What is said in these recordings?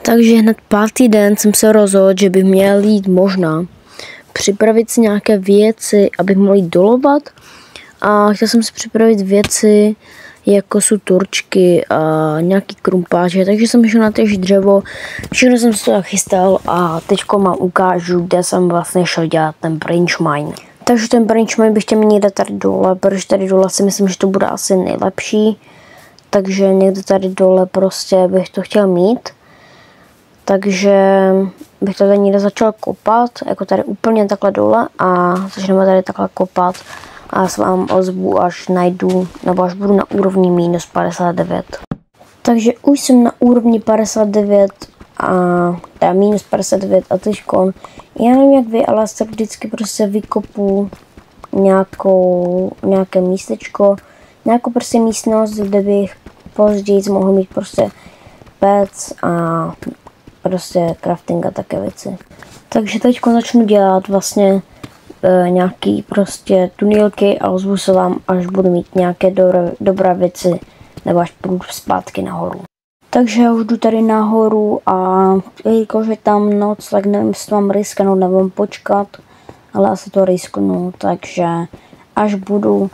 Takže hned pátý den jsem se rozhodl, že bych měl jít možná připravit si nějaké věci, abych mohl jít dolovat. A chtěl jsem si připravit věci, jako jsou torčky a nějaký krumpáče, takže jsem šel na též dřevo, všechno jsem si to tak chystal a teďko vám ukážu, kde jsem vlastně šel dělat ten branch mine. Takže ten branch mine bych chtěl mít někde tady dole, protože tady dole si myslím, že to bude asi nejlepší. Takže někde tady dole prostě bych to chtěl mít. Takže bych to tady někde začal kopat, jako tady úplně takhle dole a začneme tady takhle kopat a já se vám ozvu, až najdu, nebo až budu na úrovni minus 59. Takže už jsem na úrovni 59 a teda minus 59 a teďkon, já nevím jak vy, ale se vždycky prostě vykopu nějaké místečko, nějakou prostě místnost, kde bych později mohl mít prostě pec a prostě crafting a také věci. Takže teď začnu dělat vlastně nějaký prostě tunelky a ozvu se vám, až budu mít nějaké dobré věci, nebo až půjdu zpátky nahoru. Takže já už jdu tady nahoru a jelikož je tam noc, tak nevím, jestli to mám risknout nebo počkat, ale asi to risknu, takže až bude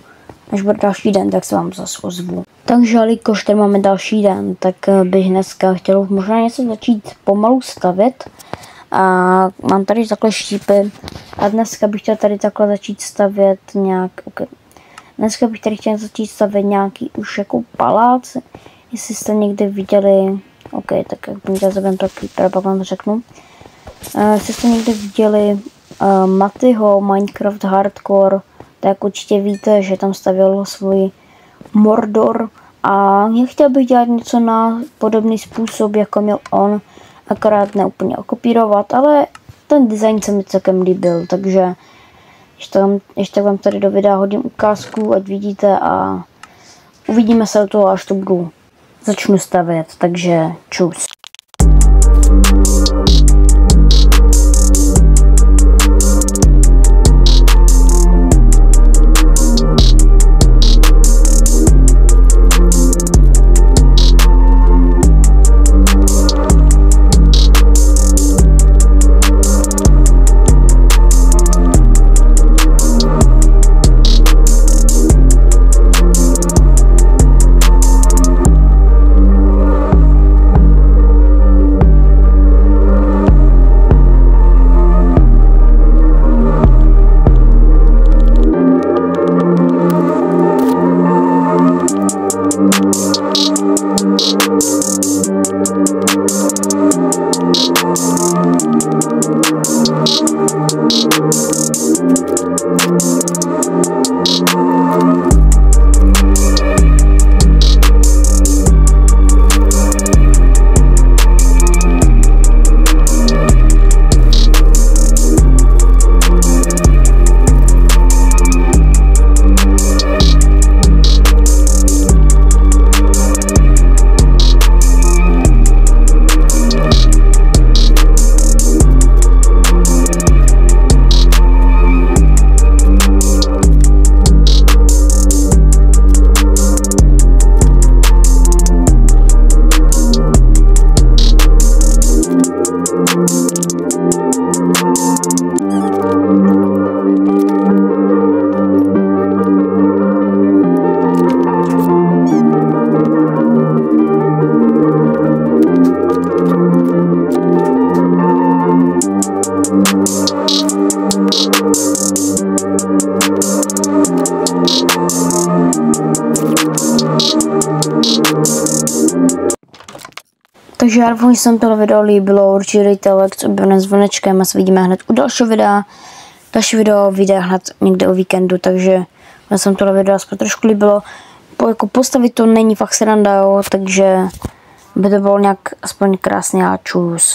další den, tak se vám zase ozvu. Takže jelikož tady máme další den, tak bych dneska chtěl možná něco začít pomalu stavět. A mám tady takhle štípy a dneska bych chtěl tady takhle začít stavět Dneska bych tady chtěl začít stavět nějaký už jako palác, jestli jste někdy viděli, tak jak bych zabijím to creepera, pak vám to řeknu. Jestli jste někdy viděli Matyho Minecraft Hardcore, tak určitě víte, že tam stavěl svůj Mordor a já chtěl bych dělat něco na podobný způsob, jako měl on, akorát ne úplně okopírovat, ale ten design se mi celkem líbil, takže ještě vám tady do videa hodím ukázku, ať vidíte a uvidíme se u toho, až to začnu stavět, takže čus. Takže já doufám, že se vám tohle video líbilo, určitě dejte like s objevným zvonečkem a se vidíme hned u dalšího videa. Další video vyjde hned někde o víkendu, takže já se vám tohle video aspoň trošku líbilo. Jako postavit to není fakt sranda, jo, takže by to bylo nějak aspoň krásně a čus.